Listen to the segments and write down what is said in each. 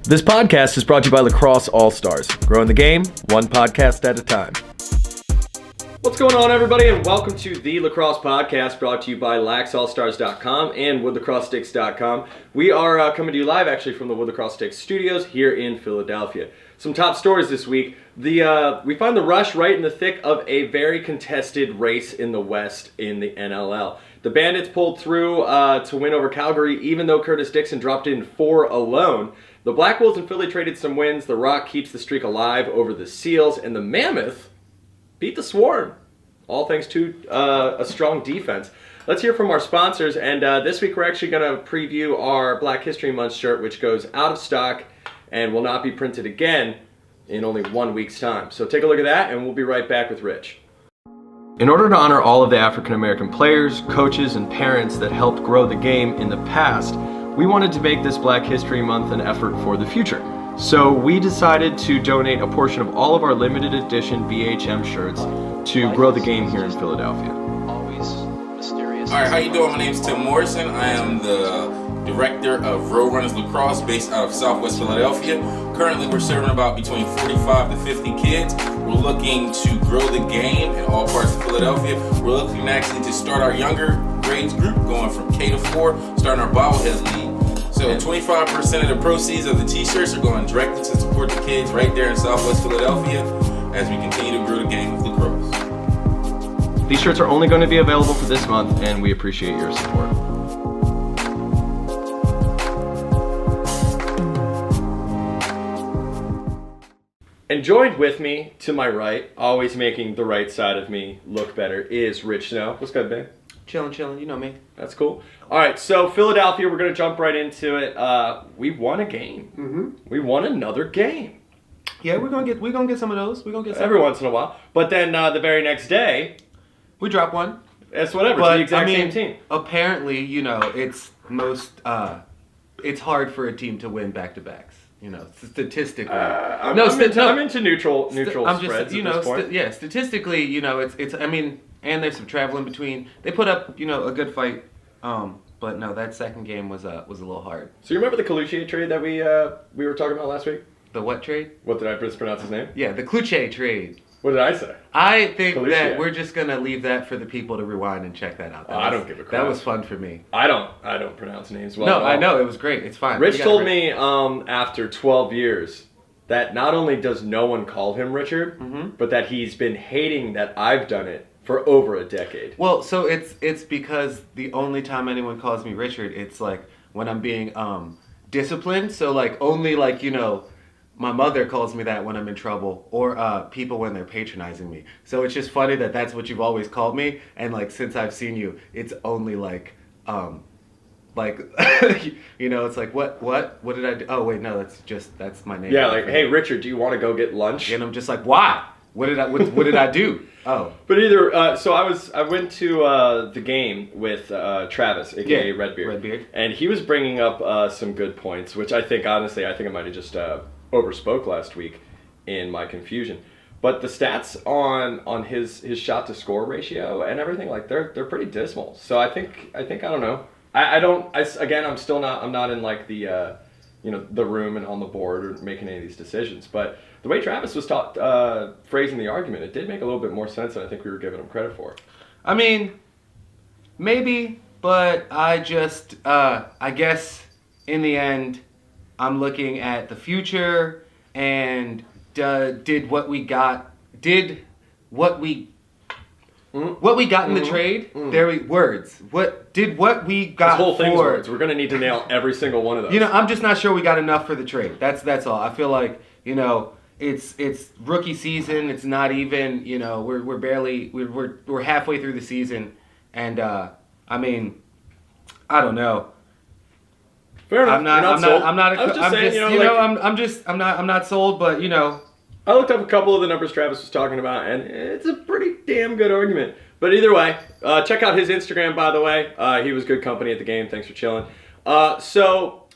This podcast is brought to you by LaCrosse growing the game one podcast at a time. What's going on, everybody, and welcome to the Lacrosse podcast brought to you by LaxAllStars.com and WoodLacrosseSticks.com. We are coming to you live, actually, from the Wood Lacrosse Sticks studios here in Philadelphia. Some top stories this week. We find the Rush right in the thick of a very contested race in the West in the NLL. The Bandits pulled through to win over Calgary, even though Curtis Dixon dropped in 4 alone. The Black Wolves and Philly traded some wins. The Rock keeps the streak alive over the Seals, and the Mammoth beat the Swarm, all thanks to a strong defense. Let's hear from our sponsors, and this week we're actually going to preview our Black History Month shirt, which goes out of stock and will not be printed again in only 1 week's time. So take a look at that, and we'll be right back with Rich. In order to honor all of the African American players, coaches, and parents that helped grow the game in the past, we wanted to make this Black History Month an effort for the future. So we decided to donate a portion of all of our limited edition BHM shirts to grow the game here in Philadelphia. Always mysterious. All right, how you doing? My name is Tim Morrison. I am the director of Roadrunners Lacrosse based out of Southwest Philadelphia. Currently, we're serving about between 45 to 50 kids. We're looking to grow the game in all parts of Philadelphia. We're looking actually to start our younger grades group, going from K to 4, starting our bobblehead league. So 25% of the proceeds of the t-shirts are going directly to support the kids right there in Southwest Philadelphia as we continue to grow the game of lacrosse. These shirts are only going to be available for this month, and we appreciate your support. And joined with me, to my right, always making the right side of me look better, is Rich Snow. What's good, man? Chilling, you know me. That's cool. All right, so Philadelphia, we're going to jump right into it. We won a game. Mm-hmm. We won another game. Yeah, we're gonna get some of those. We're gonna get some every once in a while. But then the very next day, we drop one. It's whatever. But, it's the exact same team. Apparently, it's it's hard for a team to win back-to-backs. Statistically. I'm into neutral spreads at this point. Statistically, it's. And there's some travel in between. They put up, a good fight. But no, that second game was a little hard. So you remember the Cloutier trade that we were talking about last week? The what trade? What did I mispronounce his name? Yeah, the Cloutier trade. What did I say? I think Cloutier. that we're just gonna leave that for the people to rewind and check that out. I don't give a crap. That was fun for me. I don't pronounce names well. No, I know it was great. It's fine. Rich told me after 12 years that not only does no one call him Richard, but that he's been hating that I've done it for over a decade. Well, so it's because the only time anyone calls me Richard, it's like when I'm being disciplined. So only my mother calls me that when I'm in trouble, or people when they're patronizing me. So it's just funny that that's what you've always called me, and since I've seen you, it's only it's like what did I do? Oh wait, no, that's my name. Yeah, hey Richard, do you want to go get lunch? And I'm just like, why? What did I do? Oh. But either so I went to the game with Travis, aka Redbeard, and he was bringing up some good points, which I think I might have just overspoke last week in my confusion. But the stats on his shot to score ratio and everything, they're pretty dismal. So I think I don't know. I'm not in the room and on the board or making any of these decisions. But the way Travis was phrasing the argument, it did make a little bit more sense than I think we were giving him credit for. I mean, maybe, but I just, I guess in the end, I'm looking at the future and did what we got in the trade. What we got. This whole thing's for words. We're gonna need to nail every single one of those. I'm just not sure we got enough for the trade. That's all. I feel like it's rookie season. It's not even. We're barely we're halfway through the season, and I don't know. Fair enough. I'm not sold, but I looked up a couple of the numbers Travis was talking about, and it's a pretty damn good argument. But either way, check out his Instagram, by the way. He was good company at the game. Thanks for chilling. So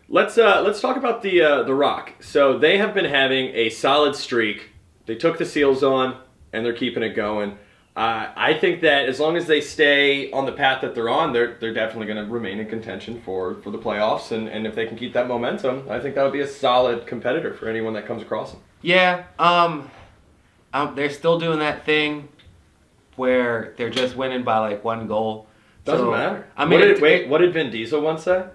let's talk about the Rock. So they have been having a solid streak. They took the Seals on, and they're keeping it going. I think that as long as they stay on the path that they're on, they're definitely going to remain in contention for the playoffs. And if they can keep that momentum, I think that would be a solid competitor for anyone that comes across them. Yeah, they're still doing that thing where they're just winning by like 1 goal. Doesn't matter. I mean, what did Vin Diesel once say?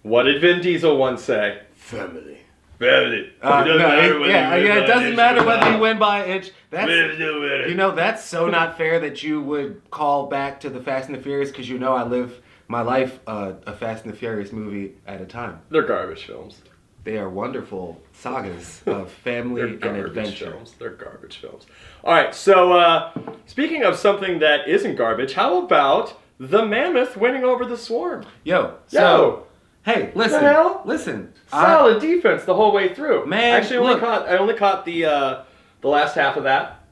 What did Vin Diesel once say? Family. Family. It doesn't matter whether you win by an inch. That's so not fair that you would call back to the Fast and the Furious because I live my life a Fast and the Furious movie at a time. They're garbage films. They are wonderful sagas of family and adventure. They're garbage films. All right, so speaking of something that isn't garbage, how about the Mammoth winning over the Swarm? Hey, listen. The hell? Listen. Solid defense the whole way through. Man, actually, I only caught the last half of that,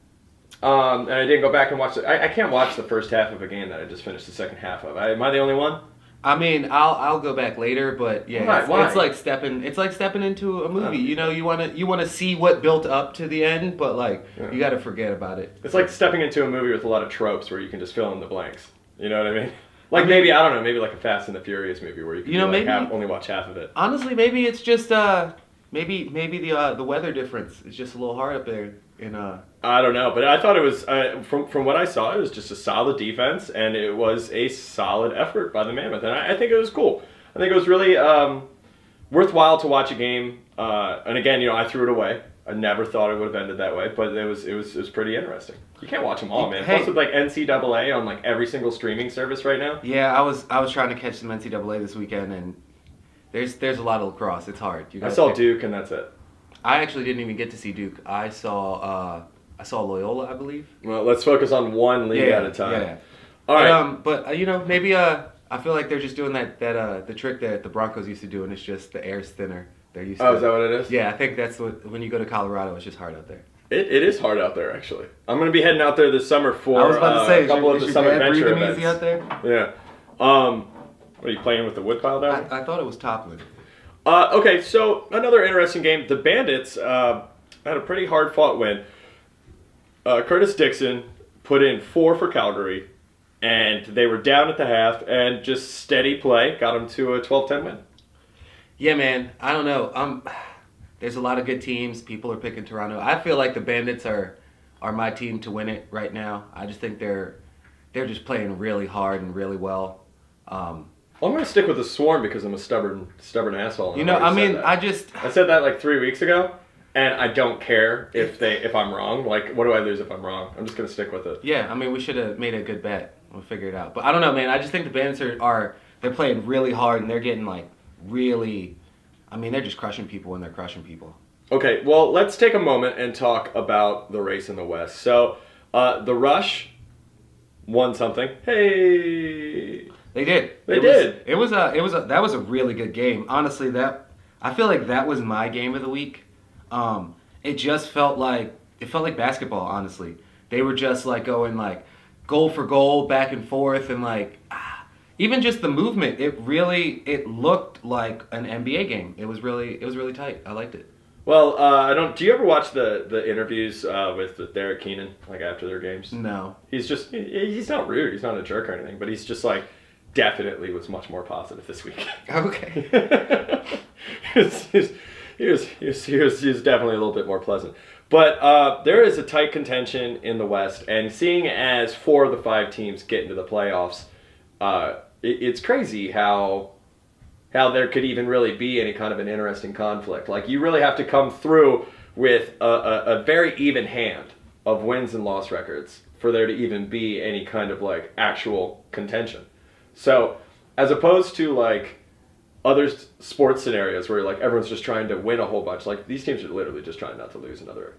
and I didn't go back and watch it. I can't watch the first half of a game that I just finished the second half of. Am I the only one? I mean, I'll go back later, but yeah, Why? It's like stepping into a movie. You want to see what built up to the end, but you got to forget about it. It's like stepping into a movie with a lot of tropes where you can just fill in the blanks. You know what I mean? Maybe like a Fast and the Furious movie where you can only watch half of it. Honestly, maybe it's just maybe the weather difference is just a little hard up there in I don't know, but I thought it was from what I saw, it was just a solid defense and it was a solid effort by the Mammoth, and I think it was cool. I think it was really worthwhile to watch a game. And again, I threw it away. I never thought it would have ended that way, but it was pretty interesting. You can't watch them all, man. Plus with NCAA on every single streaming service right now. Yeah, I was trying to catch some NCAA this weekend, and there's a lot of lacrosse. It's hard. I saw Duke, and that's it. I actually didn't even get to see Duke. I saw Loyola, I believe. Well, let's focus on one league at a time. Yeah. All right. But maybe I feel like they're just doing that the trick that the Broncos used to do, and it's just the air's thinner. Is that what it is? Yeah, I think that's when you go to Colorado, it's just hard out there. It is hard out there, actually. I'm going to be heading out there this summer for I was about to say, a couple of the summer adventure events. Easy out there? Yeah. What are you playing with the woodpile down? I thought it was Toppling. Okay, so another interesting game. The Bandits had a pretty hard-fought win. Curtis Dixon put in 4 for Calgary, and they were down at the half, and just steady play got them to a 12-10 win. Yeah, man. I don't know. There's a lot of good teams. People are picking Toronto. I feel like the Bandits are my team to win it right now. I just think they're just playing really hard and really well. I'm going to stick with the Swarm because I'm a stubborn asshole. I said that 3 weeks ago, and I don't care if I'm wrong. What do I lose if I'm wrong? I'm just going to stick with it. Yeah, we should have made a good bet. We'll figure it out. But I don't know, man. I just think the Bandits they're playing really hard, and they're getting really, they're just crushing people when they're crushing people. Okay, well, let's take a moment and talk about the race in the West. So, the Rush won something. Hey, they did. That was a really good game. Honestly, I feel like that was my game of the week. It just felt like basketball. Honestly, they were just going goal for goal, back and forth, and even just the movement, it looked like an NBA game. It was really tight. I liked it. Well, do you ever watch the interviews with Derek Keenan, after their games? No. He's not rude. He's not a jerk or anything, but he's just definitely was much more positive this week. Okay. he was definitely a little bit more pleasant. But there is a tight contention in the West, and seeing as 4 of the 5 teams get into the playoffs, it's crazy how there could even really be any kind of an interesting conflict. You really have to come through with a very even hand of wins and loss records for there to even be any kind of actual contention. So as opposed to other sports scenarios where everyone's just trying to win a whole bunch, these teams are literally just trying not to lose another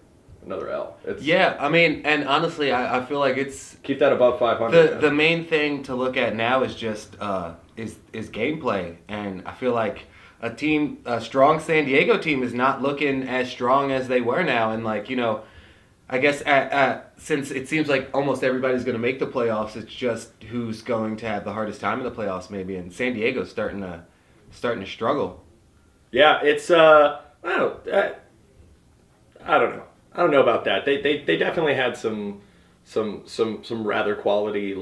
L. And honestly, I feel like it's keep that above 500. The main thing to look at now is just is gameplay, and I feel like a strong San Diego team is not looking as strong as they were now, and I guess since it seems like almost everybody's going to make the playoffs, it's just who's going to have the hardest time in the playoffs maybe, and San Diego's starting to struggle. Yeah, it's I don't know. I don't know about that. They definitely had some some rather quality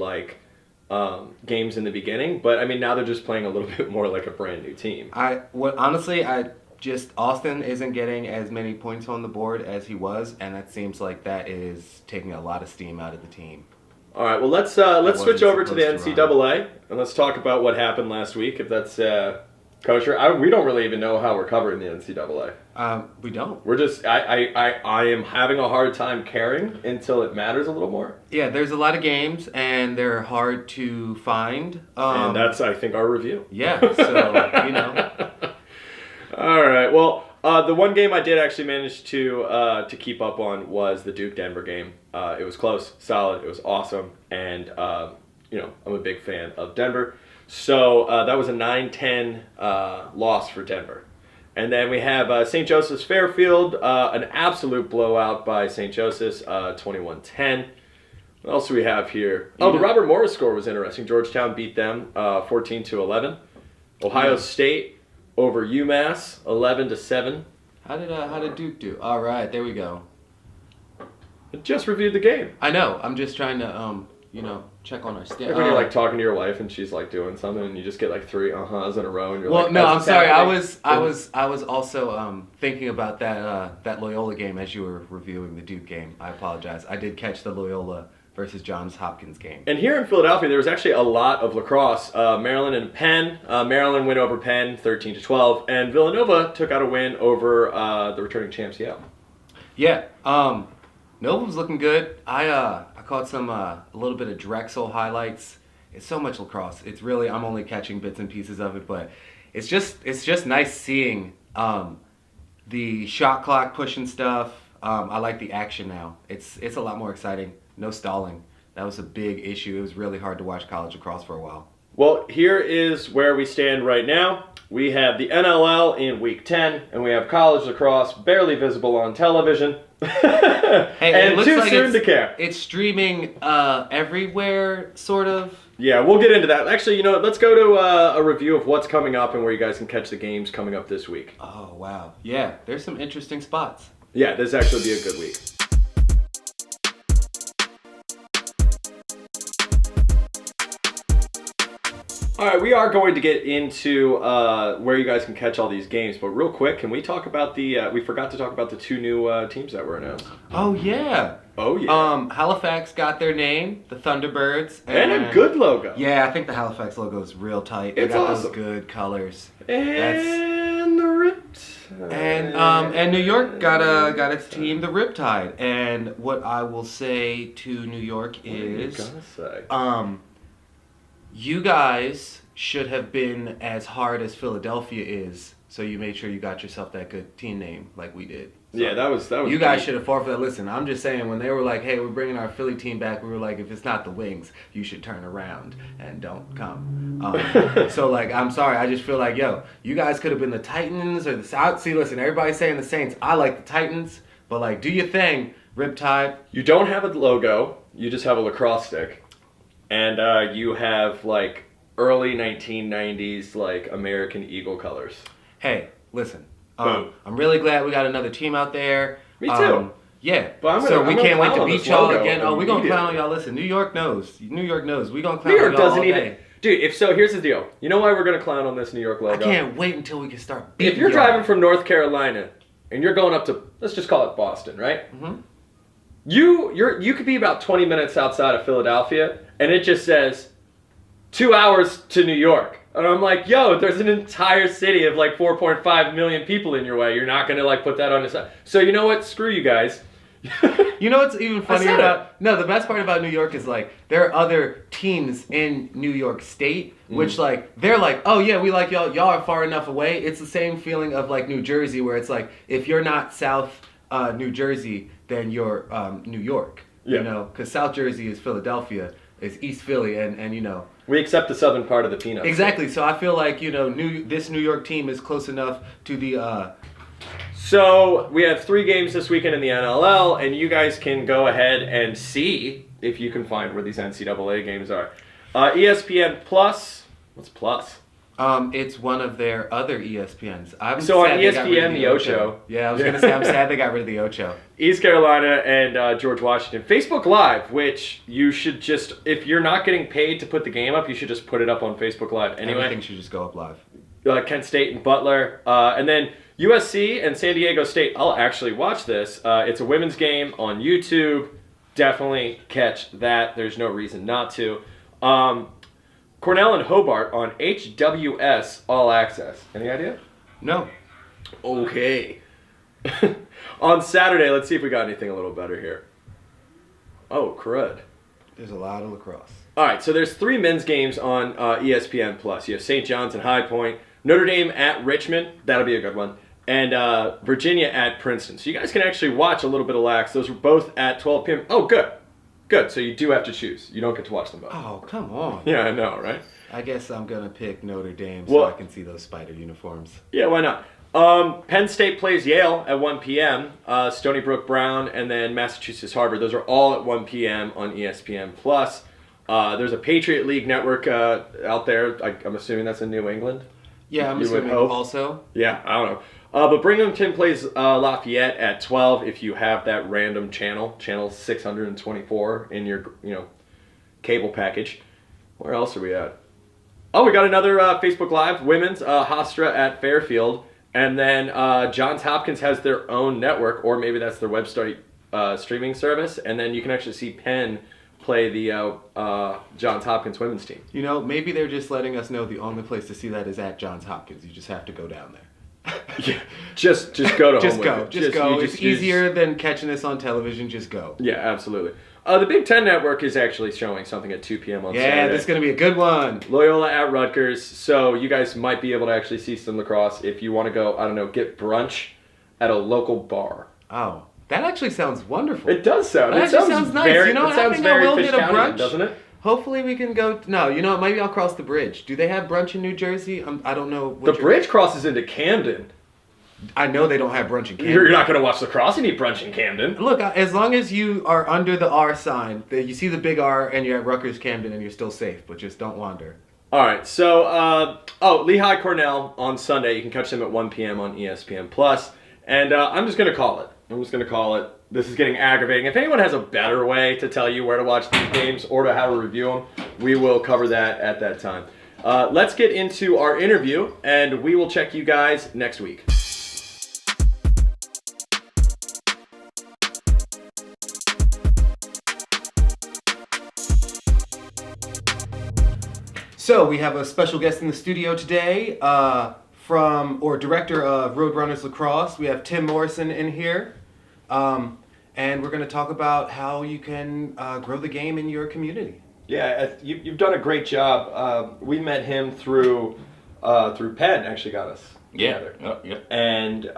games in the beginning, but I mean now they're just playing a little bit more like a brand new team. Austin isn't getting as many points on the board as he was, and that seems like that is taking a lot of steam out of the team. All right, well let's switch over to the NCAA and let's talk about what happened last week, if that's kosher. We don't really even know how we're covering the NCAA. We don't. We're just I am having a hard time caring until it matters a little more. Yeah, there's a lot of games and they're hard to find. And that's, I think, our review. Yeah, so All right. Well, the one game I did actually manage to keep up on was the Duke-Denver game. It was close, solid, it was awesome, and I'm a big fan of Denver. So that was a 9-10 loss for Denver. And then we have St. Joseph's Fairfield, an absolute blowout by St. Joseph's, 21-10. What else do we have here? Oh, the Robert Morris score was interesting. Georgetown beat them 14-11. Ohio State over UMass 11-7. How did Duke do? All right, there we go. I just reviewed the game. I know. I'm just trying to check on our stats. When you're talking to your wife and she's doing something and you just get 3 uh-hus in a row and you're I'm sorry. I was also thinking about that Loyola game as you were reviewing the Duke game. I apologize. I did catch the Loyola versus Johns Hopkins game. And here in Philadelphia, there was actually a lot of lacrosse. Maryland and Penn. Maryland win over Penn 13-12, and Villanova took out a win over the returning champs Yale. Yeah, Nova was looking good. I caught a little bit of Drexel highlights. It's so much lacrosse. It's really, I'm only catching bits and pieces of it, but it's just nice seeing the shot clock pushing stuff. I like the action now. It's a lot more exciting. No stalling. That was a big issue. It was really hard to watch college lacrosse for a while. Well, here is where we stand right now. We have the NLL in Week 10, and we have college lacrosse barely visible on television. Hey, and too soon to care. It's streaming everywhere, sort of. Yeah, we'll get into that. Actually, let's go to a review of what's coming up and where you guys can catch the games coming up this week. Oh, wow. Yeah, there's some interesting spots. Yeah, this actually be a good week. All right, we are going to get into where you guys can catch all these games, but real quick, can we talk about we forgot to talk about the 2 new teams that were announced. Oh, yeah. Oh, yeah. Halifax got their name, the Thunderbirds. And a good logo. Yeah, I think the Halifax logo is real tight. It's got awesome. Those good colors. And the Riptide. And New York got its team, the Riptide. And what I will say to New York is... What are you gonna say? You guys should have been as hard as Philadelphia is, so you made sure you got yourself that good team name like we did. So yeah, that was. You guys should have fought for that. Listen, I'm just saying, when they were like, hey, we're bringing our Philly team back, we were like, if it's not the Wings, you should turn around and don't come. So, I'm sorry. I just feel like, you guys could have been the Titans or the South. See, listen, everybody's saying the Saints. I like the Titans, but, do your thing, Riptide. You don't have a logo. You just have a lacrosse stick. And you have, early 1990s, American Eagle colors. Hey, listen. Boom. I'm really glad we got another team out there. Me too. Yeah. But we can't wait to beat y'all again. Oh, we're going to clown on y'all. Listen, New York knows. We're going to clown New York on y'all doesn't all even... day. Dude, here's the deal. You know why we're going to clown on this New York logo? I can't wait until we can start beating If you're y'all. driving from North Carolina and you're going up to, let's just call it Boston, right? Mm-hmm. You could be about 20 minutes outside of Philadelphia, and it just says 2 hours to New York. And I'm like, there's an entire city of 4.5 million people in your way. You're not going to put that on the side. So you know what? Screw you guys. You know what's even funnier about... No, the best part about New York is, there are other teams in New York State, which, they're like, oh, yeah, we like y'all. Y'all are far enough away. It's the same feeling of, New Jersey, where it's if you're not South New Jersey, then you're New York. Yeah. You know, because South Jersey is Philadelphia, is East Philly, and you know... We accept the southern part of the peanuts. Exactly. So I feel like, this New York team is close enough to the... So we have 3 games this weekend in the NLL, and you guys can go ahead and see if you can find where these NCAA games are. ESPN Plus. What's Plus? It's one of their other ESPNs. So on ESPN, the Ocho. Yeah, I was gonna say I'm sad they got rid of the Ocho. East Carolina and George Washington. Facebook Live, which you should just, if you're not getting paid to put the game up, you should just put it up on Facebook Live. Anyway, Everything should just go up live. Kent State and Butler, and then USC and San Diego State. I'll actually watch this. It's a women's game on YouTube. Definitely catch that. There's no reason not to. Cornell and Hobart on HWS All Access. Any idea? No. Okay. On Saturday, let's see if we got anything a little better here. Oh, crud. There's a lot of lacrosse. All right, so there's 3 men's games on ESPN Plus. You have St. John's and High Point, Notre Dame at Richmond. That'll be a good one. And Virginia at Princeton. So you guys can actually watch a little bit of Lax. Those were both at 12 p.m. Oh, good. Good. So you do have to choose. You don't get to watch them both. Oh, come on. Yeah, I know, right? I guess I'm going to pick Notre Dame so I can see those spider uniforms. Yeah, why not? Penn State plays Yale at 1 p.m., Stony Brook Brown, and then Massachusetts Harvard. Those are all at 1 p.m. on ESPN+. There's a Patriot League network out there. I'm assuming that's in New England. Yeah, I'm assuming also. Yeah, I don't know. But Binghamton plays Lafayette at 12 if you have that random channel 624 in your cable package. Where else are we at? Oh, we got another Facebook Live, women's, Hofstra at Fairfield. And then Johns Hopkins has their own network, or maybe that's their website streaming service. And then you can actually see Penn play the Johns Hopkins women's team. Maybe they're just letting us know the only place to see that is at Johns Hopkins. You just have to go down there. Yeah, just go to just home go. with it. Just go. It's easier than catching this on television. Just go. Yeah, absolutely. The Big Ten Network is actually showing something at 2 p.m. on Saturday. Yeah, this is going to be a good one. Loyola at Rutgers. So you guys might be able to actually see some lacrosse if you want to go, I don't know, get brunch at a local bar. Oh, that actually sounds wonderful. It does sound. It sounds nice. Very, I sounds think very I will Fish get a County, brunch. doesn't it? Hopefully we can go. No, maybe I'll cross the bridge. Do they have brunch in New Jersey? I don't know. The bridge crosses into Camden. I know they don't have brunch in Camden. You're not going to watch lacrosse and eat brunch in Camden. Look, as long as you are under the R sign, you see the big R and you're at Rutgers Camden and you're still safe, but just don't wander. All right, so, Lehigh Cornell on Sunday. You can catch them at 1 p.m. on ESPN+. And I'm just going to call it. This is getting aggravating. If anyone has a better way to tell you where to watch these games or to how to review them, we will cover that at that time. Let's get into our interview, and we will check you guys next week. So we have a special guest in the studio today, director of Roadrunners Lacrosse. We have Tim Morrison in here, and we're going to talk about how you can grow the game in your community. Yeah, you've done a great job. We met him through Penn. Actually, got us together. Yeah. And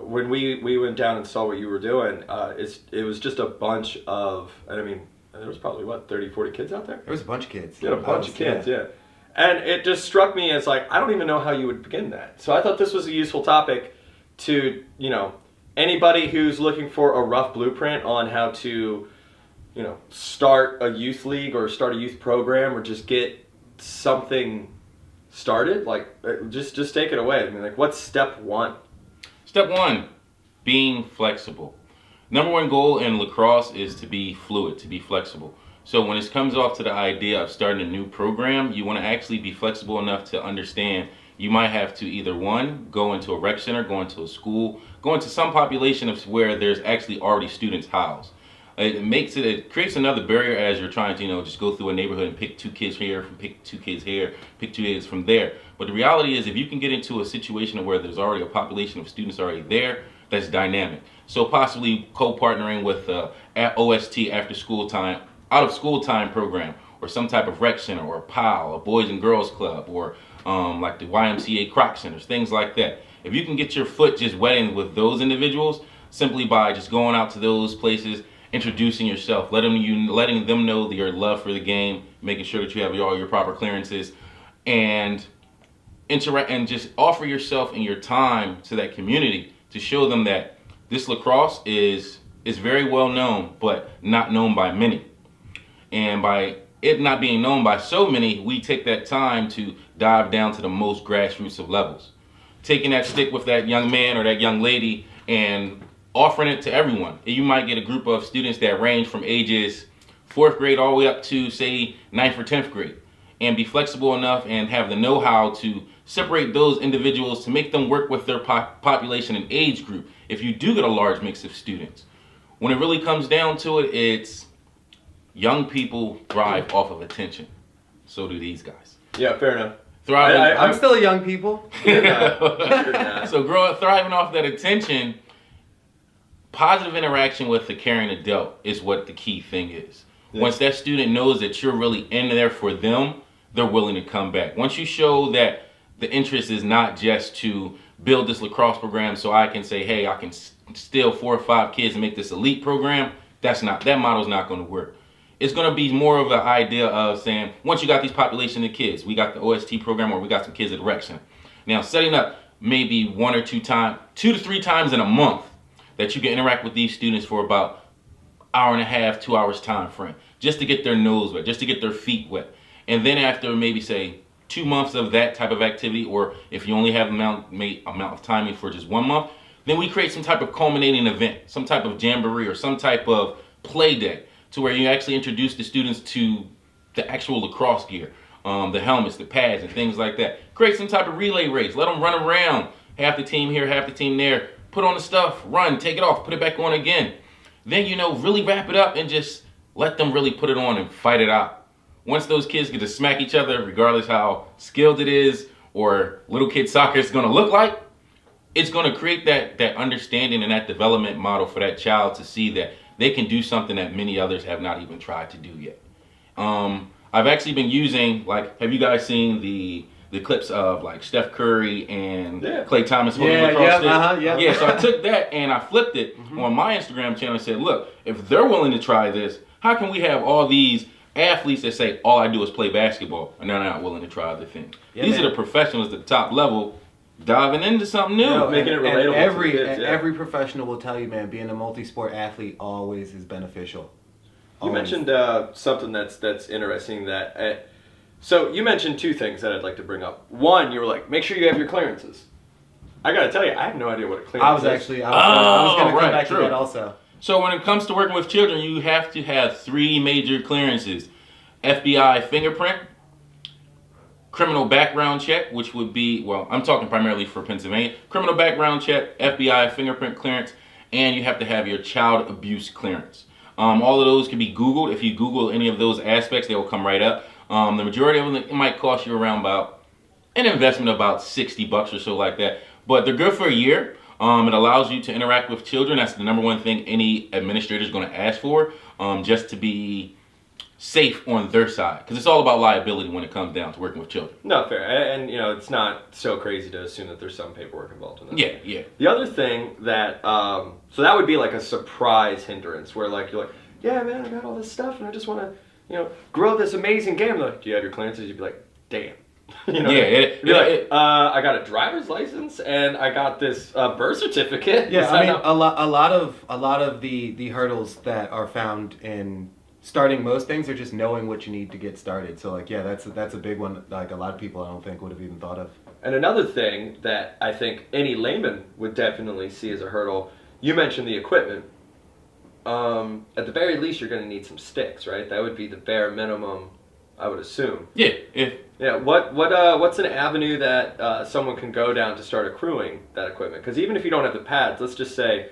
when we went down and saw what you were doing, it was just a bunch of, and I mean, there was probably, 30, 40 kids out there? There was a bunch of kids. You had a bunch of kids, yeah. And it just struck me as I don't even know how you would begin that. So I thought this was a useful topic to, anybody who's looking for a rough blueprint on how to, start a youth league or start a youth program or just get something started. Just take it away. I mean, what's step one? Step one, being flexible. Number one goal in lacrosse is to be fluid, to be flexible. So when it comes off to the idea of starting a new program, you want to actually be flexible enough to understand you might have to either one, go into a rec center, go into a school, go into some population of where there's actually already students housed. It creates another barrier as you're trying to, just go through a neighborhood and pick 2 kids here, pick 2 kids here, pick 2 kids from there. But the reality is if you can get into a situation where there's already a population of students already there, that's dynamic. So possibly co-partnering with OST after school time, out of school time program, or some type of rec center, or a PAL, a Boys and Girls Club, or like the YMCA Croc Centers, things like that. If you can get your foot just wetting with those individuals, simply by just going out to those places, introducing yourself, letting them know your love for the game, making sure that you have all your proper clearances, and interact and just offer yourself and your time to that community to show them that this lacrosse is very well known, but not known by many. And by it not being known by so many, we take that time to dive down to the most grassroots of levels. Taking that stick with that young man or that young lady and offering it to everyone. You might get a group of students that range from ages 4th grade all the way up to, say, 9th or 10th grade, and be flexible enough and have the know-how to separate those individuals to make them work with their population and age group if you do get a large mix of students. When it really comes down to it, it's young people thrive off of attention. So do these guys. Yeah, fair enough. I'm still a young people. You're not. So thriving off that attention, positive interaction with the caring adult is what the key thing is. Yeah. Once that student knows that you're really in there for them, they're willing to come back. Once you show that the interest is not just to build this lacrosse program so I can say, hey, I can steal 4 or 5 kids and make this elite program, that model's not going to work. It's going to be more of an idea of saying, once you got these population of kids, we got the OST program or we got some kids at rec center. Now, setting up maybe 1 or 2 to 3 times in a month that you can interact with these students for about 1.5 hours, 2 hours time frame, just to get their nose wet, just to get their feet wet. And then after maybe say 2 months of that type of activity, or if you only have amount of timing for just 1 month, then we create some type of culminating event, some type of jamboree or some type of play day, to where you actually introduce the students to the actual lacrosse gear, the helmets, the pads, and things like that. Create some type of relay race. Let them run around, half the team here, half the team there. Put on the stuff, run, take it off, put it back on again. Then, really wrap it up and just let them really put it on and fight it out. Once those kids get to smack each other, regardless how skilled it is or little kid soccer is going to look like, it's going to create that understanding and that development model for that child to see that they can do something that many others have not even tried to do yet. I've actually been using, have you guys seen the clips of Steph Curry and Klay Thomas holding lacrosse stick? Yeah, so I took that and I flipped it on my Instagram channel and said, look, if they're willing to try this, how can we have all these athletes that say, all I do is play basketball, and they're not willing to try other things? These are the professionals at the top level diving into something new. Making it relatable to the kids, every professional will tell you, man, being a multi-sport athlete always is beneficial. You mentioned something that's interesting so you mentioned 2 things that I'd like to bring up. One, you were like, make sure you have your clearances. I got to tell you, I have no idea what a clearance is. I was going to come back to that also. So when it comes to working with children, you have to have 3 major clearances. FBI fingerprint, criminal background check, which would be, well, I'm talking primarily for Pennsylvania, criminal background check, FBI fingerprint clearance, and you have to have your child abuse clearance. All of those can be Googled. If you Google any of those aspects, they will come right up. The majority of them, it might cost you around an investment of about $60 or so like that. But they're good for a year. It allows you to interact with children. That's the number one thing any administrator is going to ask for, just to be safe on their side. Because it's all about liability when it comes down to working with children. No, fair. And, it's not so crazy to assume that there's some paperwork involved in that. Yeah. The other thing that, so that would be like a surprise hindrance where you're like, yeah, man, I got all this stuff and I just want to, grow this amazing game. Like, do you have your clearances? You'd be like, damn. I got a driver's license and I got this birth certificate. Yeah, I mean, a lot of the hurdles that are found in starting most things are just knowing what you need to get started. So that's a big one. A lot of people I don't think would have even thought of. And another thing that I think any layman would definitely see as a hurdle. You mentioned the equipment. At the very least, you're going to need some sticks, right? That would be the bare minimum, I would assume. Yeah. Yeah. What's an avenue that someone can go down to start accruing that equipment? Because even if you don't have the pads, let's just say,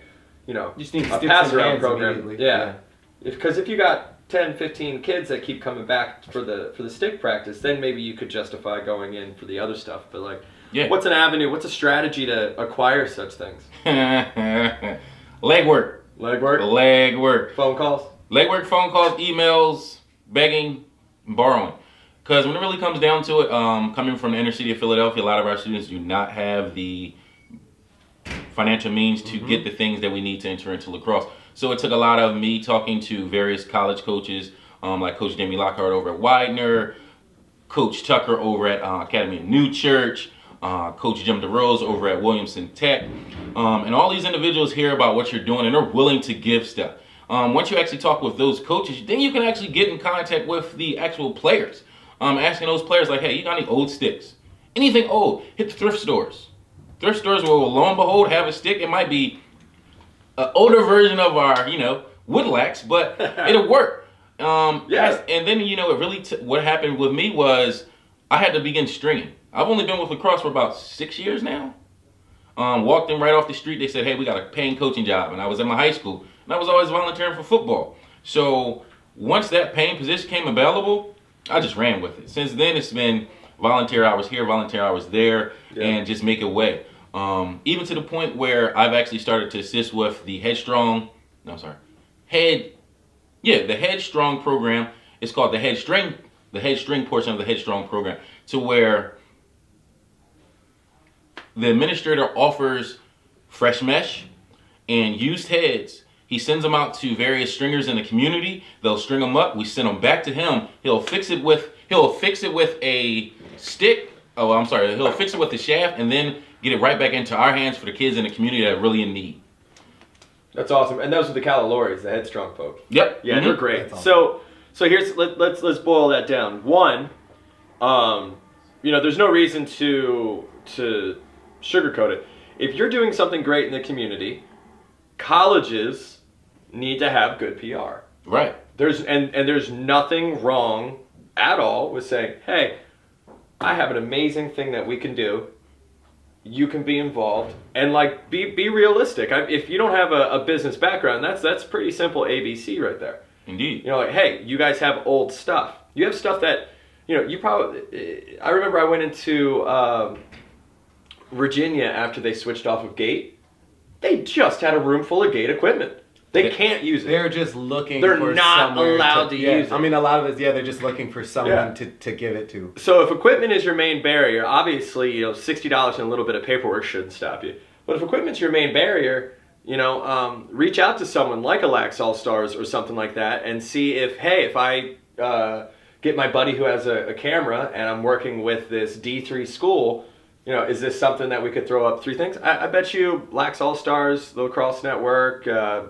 you just need a pass-around program. Yeah. Because if you got 10, 15 kids that keep coming back for the stick practice, then maybe you could justify going in for the other stuff. But what's an avenue? What's a strategy to acquire such things? Legwork. Phone calls. Legwork, phone calls, emails, begging, borrowing. Because when it really comes down to it, coming from the inner city of Philadelphia, a lot of our students do not have the financial means to get the things that we need to enter into lacrosse. So it took a lot of me talking to various college coaches, like Coach Jamie Lockhart over at Widener, Coach Tucker over at Academy of New Church, Coach Jim DeRose over at Williamson Tech. And all these individuals hear about what you're doing and they're willing to give stuff. Once you actually talk with those coaches, then you can actually get in contact with the actual players. Asking those players like, hey, you got any old sticks? Anything old, hit the thrift stores. Thrift stores will, lo and behold, have a stick. It might be an older version of our, Woodlax, but it'll work. Yes. And then, it really, what happened with me was I had to begin stringing. I've only been with lacrosse for about 6 years now. Walked in right off the street. They said, hey, we got a paying coaching job. And I was in my high school. And I was always volunteering for football. So once that paying position came available, I just ran with it. Since then, it's been volunteer hours here, volunteer hours there, and just make it way. Even to the point where I've actually started to assist with the the Headstrong program. It's called the Headstring portion of the Headstrong program, to where the administrator offers fresh mesh and used heads. He sends them out to various stringers in the community. They'll string them up. We send them back to him. He'll fix it with a stick. He'll fix it with the shaft and then get it right back into our hands for the kids in the community that are really in need. That's awesome. And those are the Calaloris, the Headstrong folk. Yep. Yeah, they're great. Awesome. So here's let's boil that down. One, there's no reason to sugarcoat it. If you're doing something great in the community, colleges need to have good PR. Right. There's nothing wrong at all with saying, hey, I have an amazing thing that we can do. You can be involved and be realistic. If you don't have a business background, that's pretty simple ABC right there. Indeed. Hey, you guys have old stuff. You have stuff that, you probably. I remember I went into Virginia after they switched off of gate. They just had a room full of gate equipment. They can't use it. They're just looking They're for not allowed to use it. I mean, a lot of it, they're just looking for someone to give it to. So if equipment is your main barrier, obviously, $60 and a little bit of paperwork shouldn't stop you. But if equipment's your main barrier, reach out to someone like a LaxAllStars or something like that and see if I get my buddy who has a camera and I'm working with this D3 school, is this something that we could throw up 3 things? I bet you LaxAllStars, the Lacrosse Network,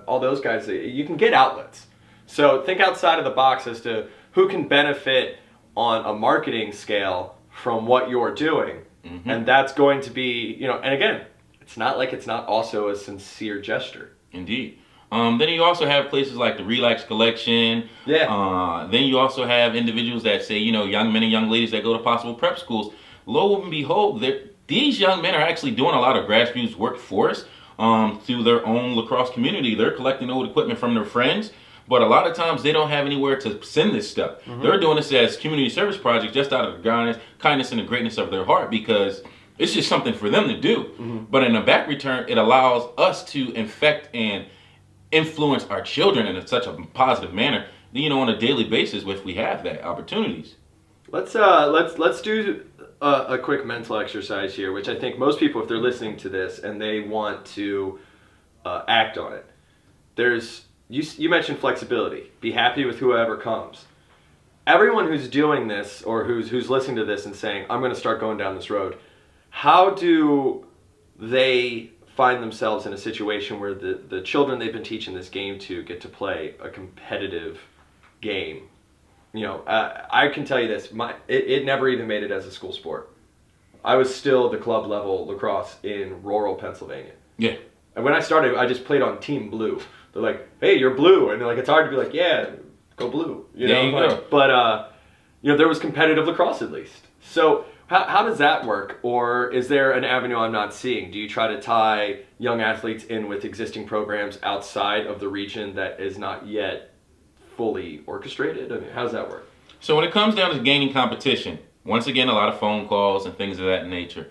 all those guys, you can get outlets. So think outside of the box as to who can benefit on a marketing scale from what you're doing. Mm-hmm. And that's going to be, and again, it's not like it's not also a sincere gesture. Indeed. Then you also have places like the Relax Collection. Yeah. Then you also have individuals that say, young men and young ladies that go to possible prep schools. Lo and behold, these young men are actually doing a lot of grassroots work for us through their own lacrosse community. They're collecting old equipment from their friends, but a lot of times they don't have anywhere to send this stuff. Mm-hmm. They're doing this as community service projects just out of the kindness and the greatness of their heart because it's just something for them to do. Mm-hmm. But in the back return, it allows us to infect and influence our children in such a positive manner, on a daily basis if we have that opportunities. Let's do a quick mental exercise here, which I think most people, if they're listening to this and they want to act on it, you mentioned flexibility. Be happy with whoever comes. Everyone who's doing this or who's listening to this and saying, I'm going to start going down this road, how do they find themselves in a situation where the children they've been teaching this game to get to play a competitive game? I can tell you this, it never even made it as a school sport. I was still the club level lacrosse in rural Pennsylvania. Yeah. And when I started, I just played on Team Blue. They're like, hey, you're blue. And it's hard to be like, yeah, go blue. Go. But, there was competitive lacrosse at least. So how does that work? Or is there an avenue I'm not seeing? Do you try to tie young athletes in with existing programs outside of the region that is not yet fully orchestrated? I mean, how does that work? So when it comes down to gaining competition, once again, a lot of phone calls and things of that nature.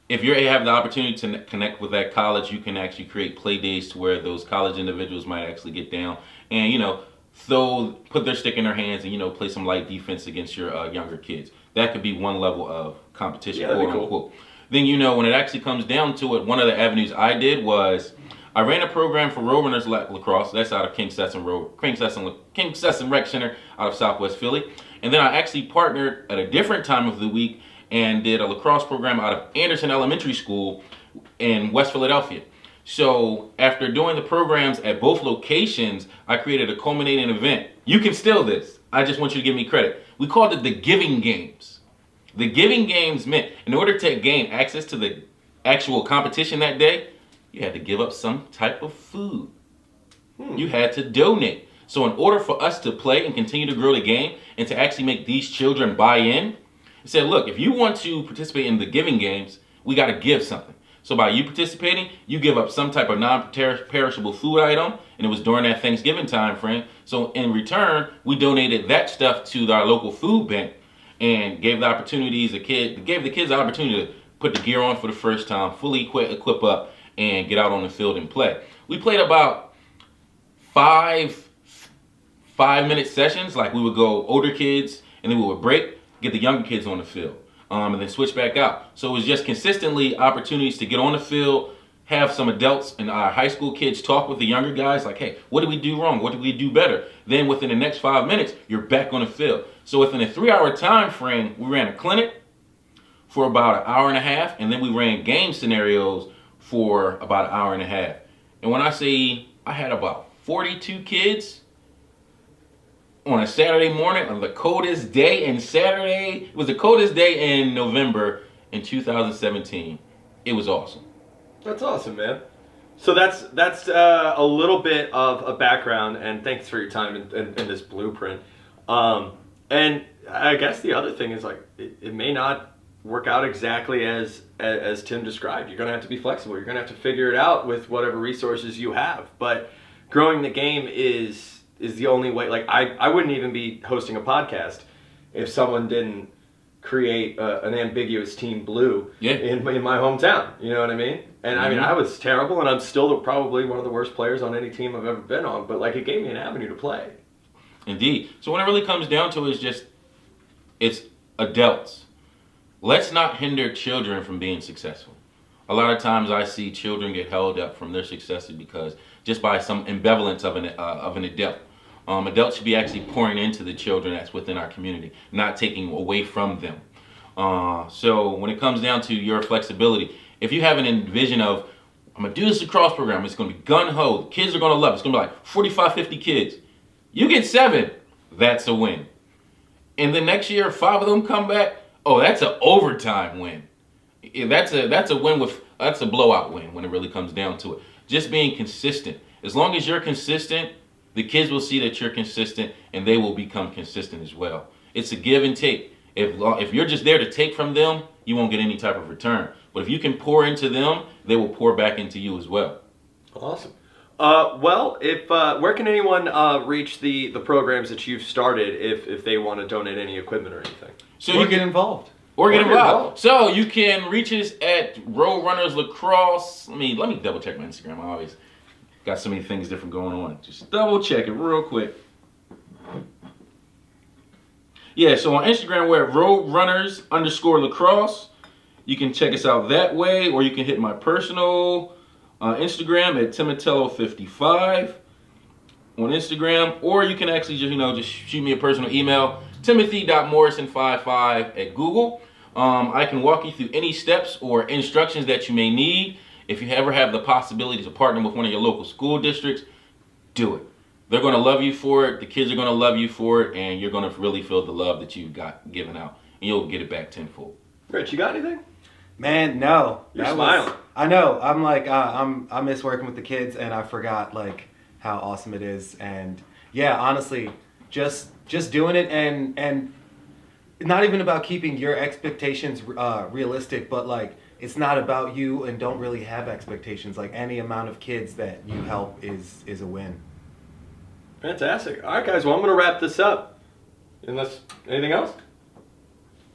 If you have the opportunity to connect with that college, you can actually create play days to where those college individuals might actually get down and, put their stick in their hands and, play some light defense against your younger kids. That could be one level of competition, quote unquote. Then, when it actually comes down to it, one of the avenues I did was I ran a program for Roadrunners Lacrosse. That's out of Kingsessing Rec Center out of Southwest Philly. And then I actually partnered at a different time of the week and did a lacrosse program out of Anderson Elementary School in West Philadelphia. So after doing the programs at both locations, I created a culminating event. You can steal this. I just want you to give me credit. We called it the Giving Games. The Giving Games meant in order to gain access to the actual competition that day, you had to give up some type of food. You had to donate. So in order for us to play and continue to grow the game and to actually make these children buy in, I said, look, if you want to participate in the Giving Games, we got to give something. So by you participating, you give up some type of non-perishable food item, and it was during that Thanksgiving time frame. So in return, we donated that stuff to our local food bank and gave the kids the opportunity to put the gear on for the first time, fully equip up, and get out on the field and play. We played about 5-minute sessions. Like we would go older kids, and then we would break, get the younger kids on the field. And then switch back out. So it was just consistently opportunities to get on the field, have some adults and our high school kids talk with the younger guys like, hey, what did we do wrong? What did we do better? Then within the next 5 minutes, you're back on the field. So within a 3-hour time frame, we ran a clinic for about an hour and a half, and then we ran game scenarios for about an hour and a half. And when I say I had about 42 kids on a Saturday morning on the coldest day it was the coldest day in November in 2017. It was awesome. That's awesome, man. So that's a little bit of a background, and thanks for your time in this blueprint. And I guess the other thing is like it may not work out exactly as Tim described. You're gonna have to be flexible. You're gonna have to figure it out with whatever resources you have. But growing the game is the only way. Like I wouldn't even be hosting a podcast if someone didn't create an ambiguous team blue in my hometown. You know what I mean? And I mean, I was terrible, and I'm still probably one of the worst players on any team I've ever been on. But like, it gave me an avenue to play. Indeed. So when it really comes down to it, it's adults. Let's not hinder children from being successful. A lot of times I see children get held up from their successes because just by some ambivalence of an adult. Adults should be actually pouring into the children that's within our community, not taking away from them. So when it comes down to your flexibility, if you have an vision of, I'm going to do this lacrosse program, it's going to be gun-ho, the kids are going to love it, it's going to be like 45, 50 kids. You get 7, that's a win. And the next year, 5 of them come back, oh, that's an overtime win. That's a win that's a blowout win when it really comes down to it. Just being consistent. As long as you're consistent, the kids will see that you're consistent, and they will become consistent as well. It's a give and take. If you're just there to take from them, you won't get any type of return. But if you can pour into them, they will pour back into you as well. Awesome. Well, where can anyone reach the programs that you've started if they want to donate any equipment or anything? So you get involved. Or get involved. So you can reach us at Roadrunners Lacrosse. Let me double check my Instagram. I always got so many things different going on. Just double check it real quick. Yeah, so on Instagram we're at Roadrunners_Lacrosse. You can check us out that way, or you can hit my personal Instagram at Timotelo55 on Instagram, or you can actually just shoot me a personal email, timothy.morrison55 at Google. I can walk you through any steps or instructions that you may need. If you ever have the possibility to partner with one of your local school districts, do it. They're going to love you for it. The kids are going to love you for it, and you're going to really feel the love that you've got given out, and you'll get it back tenfold. Rich, you got anything? Man, no. You're smiling. I know. I'm like, I miss working with the kids, and I forgot like how awesome it is. And yeah, honestly, just doing it, and not even about keeping your expectations realistic, but like it's not about you, and don't really have expectations. Like any amount of kids that you help is a win. Fantastic. All right, guys. Well, I'm going to wrap this up. Unless anything else.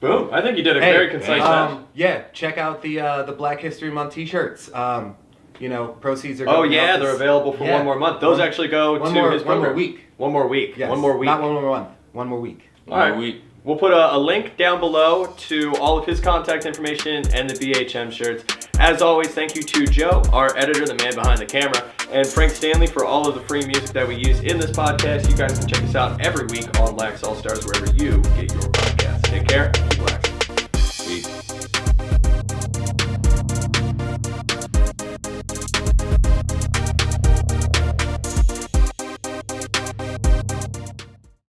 Boom. I think you did a very concise match. Yeah, check out the Black History Month t-shirts. Proceeds are going. Oh yeah, they're available for one more month. Those actually go to his program. One more week. One more week. Yes. One more week. Not one more month. One more week. All right. We'll put a link down below to all of his contact information and the BHM shirts. As always, thank you to Joe, our editor, the man behind the camera, and Frank Stanley for all of the free music that we use in this podcast. You guys can check us out every week on LaxAllStars, wherever you get your podcasts. Take care. Keep lax.